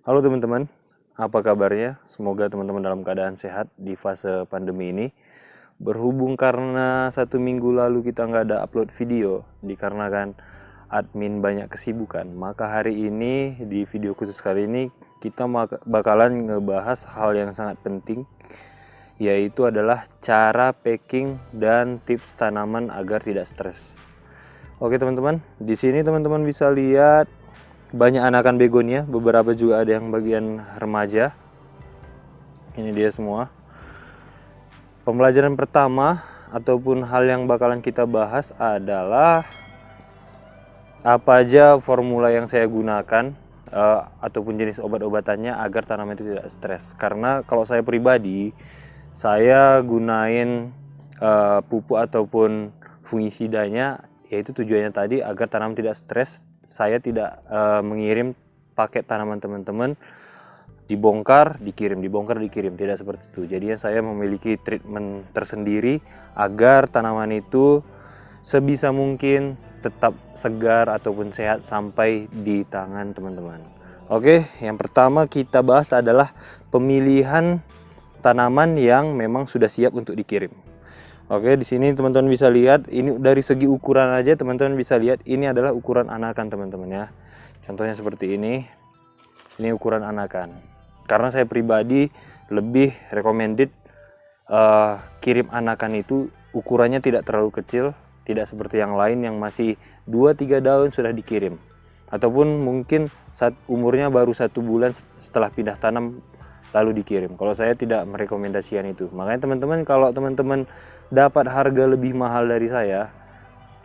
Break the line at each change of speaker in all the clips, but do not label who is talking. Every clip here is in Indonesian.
Halo teman-teman, apa kabarnya? Semoga teman-teman dalam keadaan sehat di fase pandemi ini. Berhubung karena 1 minggu lalu kita nggak ada upload video, dikarenakan admin banyak kesibukan, maka hari ini di video khusus kali ini kita bakalan ngebahas hal yang sangat penting, yaitu adalah cara packing dan tips tanaman agar tidak stres. Oke teman-teman, di sini teman-teman bisa lihat banyak anakan begonia, beberapa juga ada yang bagian remaja. Ini dia semua. Pembelajaran pertama ataupun hal yang bakalan kita bahas adalah apa aja formula yang saya gunakan ataupun jenis obat-obatannya agar tanaman itu tidak stres. Karena kalau saya pribadi, saya gunain pupuk ataupun fungisidanya, yaitu tujuannya tadi agar tanaman tidak stres. Saya tidak mengirim paket tanaman teman-teman dibongkar dikirim, tidak seperti itu. Jadinya saya memiliki treatment tersendiri agar tanaman itu sebisa mungkin tetap segar ataupun sehat sampai di tangan teman-teman. Oke, yang pertama kita bahas adalah pemilihan tanaman yang memang sudah siap untuk dikirim. Oke, di sini teman-teman bisa lihat, ini dari segi ukuran aja teman-teman bisa lihat, ini adalah ukuran anakan teman-teman ya. Contohnya seperti ini ukuran anakan. Karena saya pribadi lebih recommended kirim anakan itu ukurannya tidak terlalu kecil, tidak seperti yang lain yang masih 2-3 daun sudah dikirim. Ataupun mungkin saat umurnya baru 1 bulan setelah pindah tanam lalu dikirim. Kalau saya tidak merekomendasikan itu. Makanya teman-teman, kalau teman-teman dapat harga lebih mahal dari saya,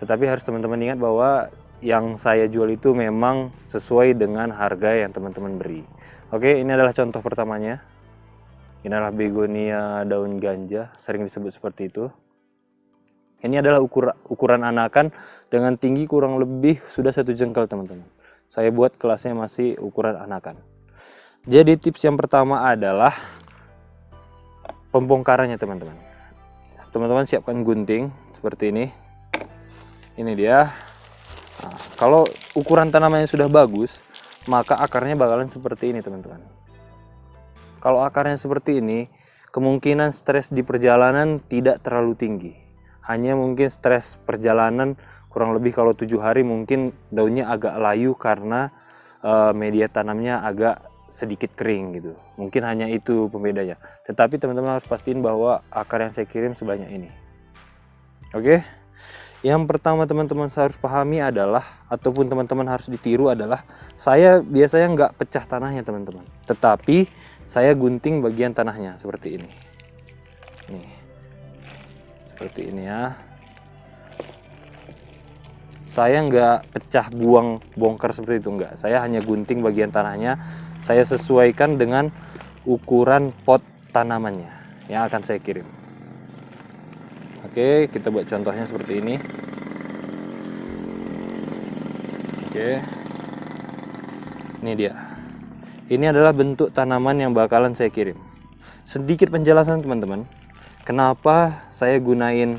tetapi harus teman-teman ingat bahwa yang saya jual itu memang sesuai dengan harga yang teman-teman beri. Oke, ini adalah contoh pertamanya. Ini adalah begonia daun ganja, sering disebut seperti itu. Ini adalah ukuran anakan dengan tinggi kurang lebih sudah 1 jengkal teman-teman. Saya buat kelasnya masih ukuran anakan. Jadi tips yang pertama adalah pembongkarannya teman-teman. Teman-teman siapkan gunting seperti ini. Ini dia. Nah, kalau ukuran tanamannya sudah bagus, maka akarnya bakalan seperti ini teman-teman. Kalau akarnya seperti ini, kemungkinan stres di perjalanan tidak terlalu tinggi. Hanya mungkin stres perjalanan kurang lebih kalau 7 hari mungkin daunnya agak layu karena media tanamnya agak sedikit kering gitu. Mungkin hanya itu pembedanya. Tetapi teman-teman harus pastiin bahwa akar yang saya kirim sebanyak ini. Oke. Yang pertama teman-teman harus pahami adalah, ataupun teman-teman harus ditiru adalah, saya biasanya nggak pecah tanahnya teman-teman. Tetapi saya gunting bagian tanahnya seperti ini. Nih. Seperti ini ya. Saya nggak pecah bongkar seperti itu, enggak. Saya hanya gunting bagian tanahnya. Saya sesuaikan dengan ukuran pot tanamannya yang akan saya kirim. Oke, kita buat contohnya seperti ini. Oke, ini dia. Ini adalah bentuk tanaman yang bakalan saya kirim. Sedikit penjelasan teman-teman, kenapa saya gunain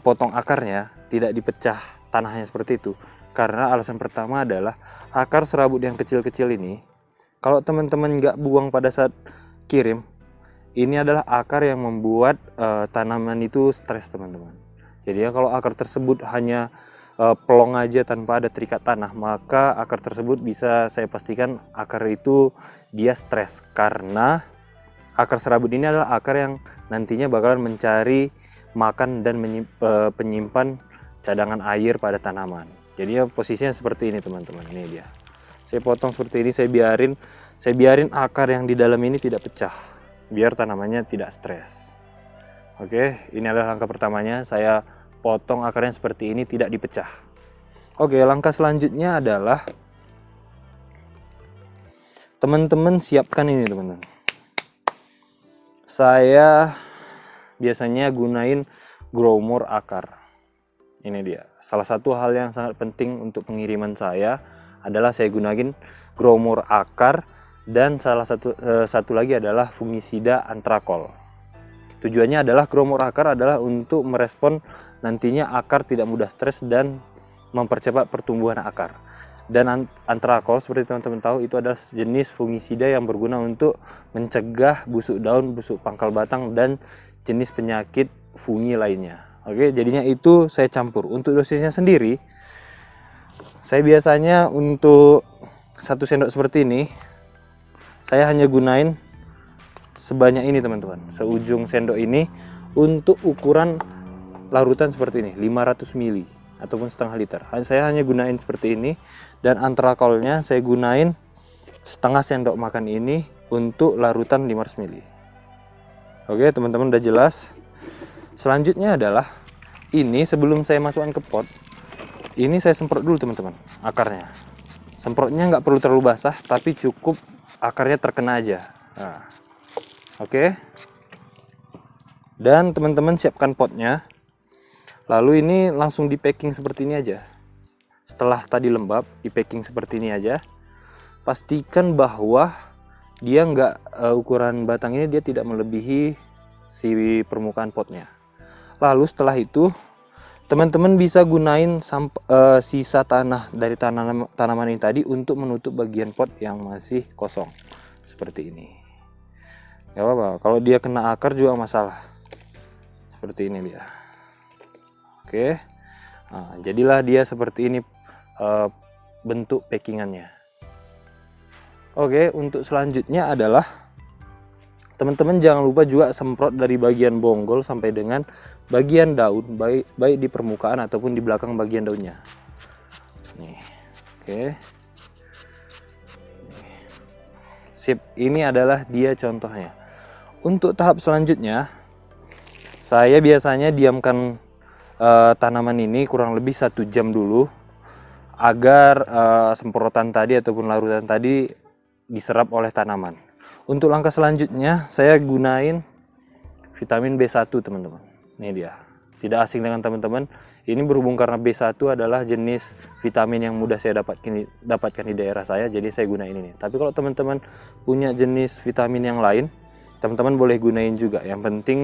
potong akarnya, tidak dipecah tanahnya seperti itu. Karena alasan pertama adalah akar serabut yang kecil-kecil ini, kalau teman-teman nggak buang pada saat kirim, ini adalah akar yang membuat tanaman itu stres teman-teman. Jadi ya, kalau akar tersebut hanya pelong aja tanpa ada terikat tanah, maka akar tersebut bisa saya pastikan akar itu dia stres. Karena akar serabut ini adalah akar yang nantinya bakalan mencari makan dan penyimpan cadangan air pada tanaman. Jadi ya posisinya seperti ini teman-teman. Ini dia. Saya potong seperti ini, saya biarin akar yang di dalam ini tidak pecah, biar tanamannya tidak stres. Oke, ini adalah langkah pertamanya. Saya potong akarnya seperti ini, tidak dipecah. Oke, langkah selanjutnya adalah teman-teman siapkan ini teman-teman. Saya biasanya gunain growmore akar. Ini dia. Salah satu hal yang sangat penting untuk pengiriman saya adalah saya gunain growmore akar, dan salah satu lagi adalah fungisida antrakol. Tujuannya adalah growmore akar adalah untuk merespon nantinya akar tidak mudah stres dan mempercepat pertumbuhan akar. Dan antrakol seperti teman-teman tahu itu adalah jenis fungisida yang berguna untuk mencegah busuk daun, busuk pangkal batang, dan jenis penyakit fungi lainnya. Oke, jadinya itu saya campur. Untuk dosisnya sendiri, saya biasanya untuk 1 sendok seperti ini, saya hanya gunain sebanyak ini teman-teman, seujung sendok ini untuk ukuran larutan seperti ini, 500 ml ataupun setengah liter. Saya hanya gunain seperti ini, dan antrakolnya saya gunain setengah sendok makan ini untuk larutan 500 ml. Oke teman-teman, udah jelas. Selanjutnya adalah ini, sebelum saya masukkan ke pot, ini saya semprot dulu teman-teman akarnya. Semprotnya nggak perlu terlalu basah, tapi cukup akarnya terkena aja. Nah, oke. Dan teman-teman siapkan potnya. Lalu ini langsung di packing seperti ini aja. Setelah tadi lembab, di packing seperti ini aja. Pastikan bahwa dia ukuran batang ini dia tidak melebihi si permukaan potnya. Lalu setelah itu teman-teman bisa gunain sisa tanah dari tanaman ini tadi untuk menutup bagian pot yang masih kosong seperti ini. Gak apa-apa, kalau dia kena akar juga masalah. Seperti ini dia. Oke, nah, jadilah dia seperti ini bentuk packingannya. Oke, untuk selanjutnya adalah teman-teman jangan lupa juga semprot dari bagian bonggol sampai dengan bagian daun, baik di permukaan ataupun di belakang bagian daunnya. Nih, oke. Sip, ini adalah dia contohnya. Untuk tahap selanjutnya, saya biasanya diamkan tanaman ini kurang lebih 1 jam dulu agar semprotan tadi ataupun larutan tadi diserap oleh tanaman. Untuk langkah selanjutnya saya gunain vitamin B1 teman-teman. Ini dia. Tidak asing dengan teman-teman. Ini berhubung karena B1 adalah jenis vitamin yang mudah saya dapatkan di daerah saya, jadi saya gunain ini. Tapi kalau teman-teman punya jenis vitamin yang lain, teman-teman boleh gunain juga. Yang penting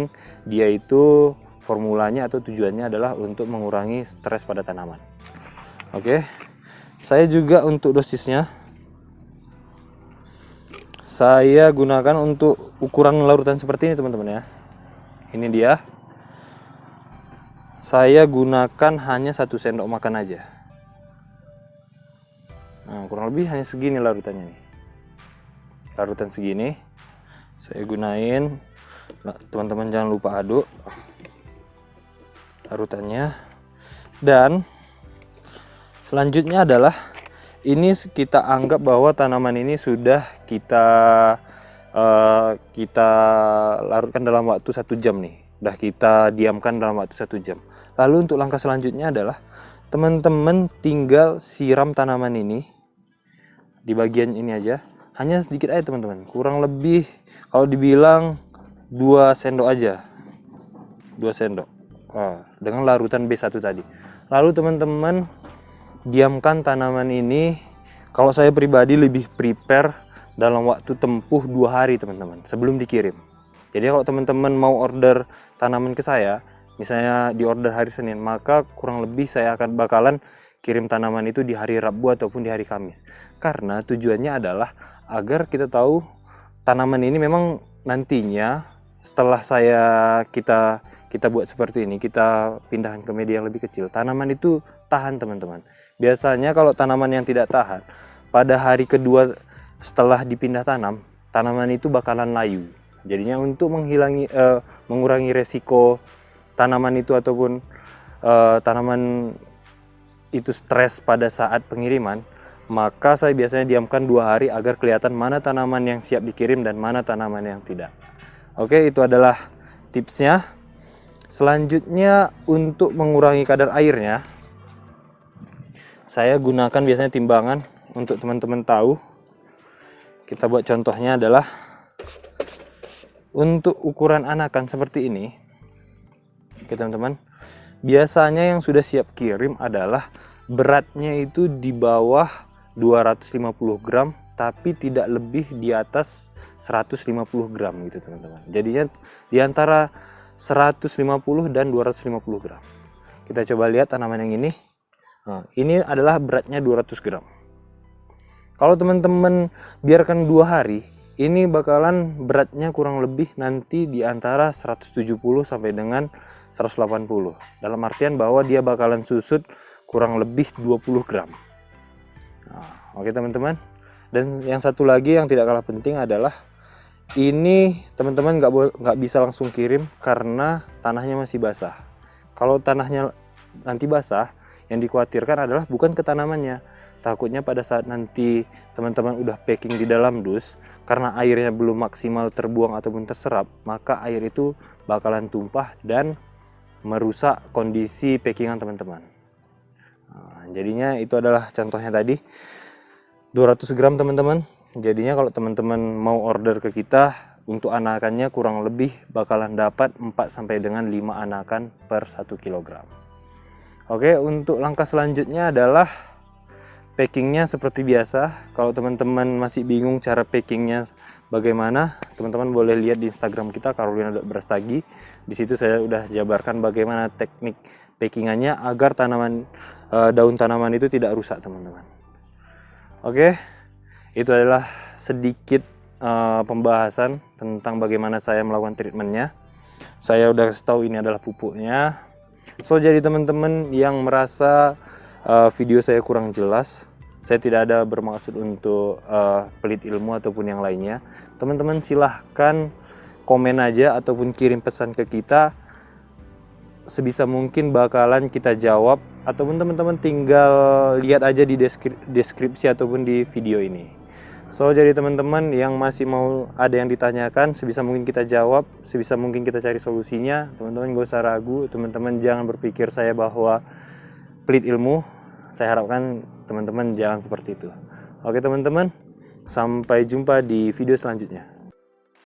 dia itu formulanya atau tujuannya adalah untuk mengurangi stres pada tanaman. Oke. Saya juga untuk dosisnya, saya gunakan untuk ukuran larutan seperti ini teman-teman ya. Ini dia. Saya gunakan hanya 1 sendok makan aja. Nah, kurang lebih hanya segini larutannya nih. Larutan segini saya gunain. Teman-teman jangan lupa aduk larutannya. Dan selanjutnya adalah ini kita anggap bahwa tanaman ini sudah kita larutkan dalam waktu 1 jam nih. Udah kita diamkan dalam waktu 1 jam. Lalu untuk langkah selanjutnya adalah teman-teman tinggal siram tanaman ini di bagian ini aja. Hanya sedikit aja teman-teman. Kurang lebih kalau dibilang 2 sendok aja. 2 sendok. Dengan larutan B1 tadi. Lalu teman-teman diamkan tanaman ini, kalau saya pribadi lebih prepare dalam waktu tempuh 2 hari teman-teman sebelum dikirim. Jadi kalau teman-teman mau order tanaman ke saya, misalnya di order hari Senin, maka kurang lebih saya akan bakalan kirim tanaman itu di hari Rabu ataupun di hari Kamis. Karena tujuannya adalah agar kita tahu tanaman ini memang nantinya setelah kita buat seperti ini, kita pindahkan ke media yang lebih kecil, tanaman itu tahan teman-teman. Biasanya kalau tanaman yang tidak tahan, pada hari kedua setelah dipindah tanam, tanaman itu bakalan layu. Jadinya untuk mengurangi resiko tanaman itu ataupun tanaman itu stres pada saat pengiriman, maka saya biasanya diamkan 2 hari agar kelihatan mana tanaman yang siap dikirim dan mana tanaman yang tidak. Oke, itu adalah tipsnya. Selanjutnya untuk mengurangi kadar airnya, saya gunakan biasanya timbangan. Untuk teman-teman tahu, kita buat contohnya adalah untuk ukuran anakan seperti ini. Oke teman-teman, biasanya yang sudah siap kirim adalah beratnya itu di bawah 250 gram, tapi tidak lebih di atas 150 gram gitu teman-teman. Jadinya di antara 150 dan 250 gram. Kita coba lihat tanaman yang ini. Nah, ini adalah beratnya 200 gram. Kalau teman-teman biarkan 2 hari, ini bakalan beratnya kurang lebih nanti di antara 170 sampai dengan 180. Dalam artian bahwa dia bakalan susut kurang lebih 20 gram. Nah, oke teman-teman. Dan yang satu lagi yang tidak kalah penting adalah ini teman-teman nggak bisa langsung kirim karena tanahnya masih basah. Kalau tanahnya nanti basah, yang dikhawatirkan adalah bukan ke tanamannya. Takutnya pada saat nanti teman-teman udah packing di dalam dus, karena airnya belum maksimal terbuang ataupun terserap, maka air itu bakalan tumpah dan merusak kondisi packingan teman-teman. Nah, jadinya itu adalah contohnya tadi 200 gram teman-teman. Jadinya kalau teman-teman mau order ke kita untuk anakannya kurang lebih bakalan dapat 4 sampai dengan 5 anakan per 1 kg. Oke, untuk langkah selanjutnya adalah packingnya seperti biasa. Kalau teman-teman masih bingung cara packingnya bagaimana, teman-teman boleh lihat di Instagram kita carolina.brastagi. Di situ saya udah jabarkan bagaimana teknik packingannya agar daun tanaman itu tidak rusak teman-teman. Oke, itu adalah sedikit pembahasan tentang bagaimana saya melakukan treatmentnya. Saya udah kasih tahu ini adalah pupuknya. So jadi teman-teman yang merasa video saya kurang jelas, saya tidak ada bermaksud untuk pelit ilmu ataupun yang lainnya. Teman-teman silahkan komen aja ataupun kirim pesan ke kita. Sebisa mungkin bakalan kita jawab, ataupun teman-teman tinggal lihat aja di deskripsi ataupun di video ini. So jadi teman-teman yang masih mau ada yang ditanyakan, sebisa mungkin kita jawab, sebisa mungkin kita cari solusinya. Teman-teman gak usah ragu, teman-teman jangan berpikir saya bahwa pelit ilmu. Saya harapkan teman-teman jangan seperti itu. Oke teman-teman, sampai jumpa di video selanjutnya.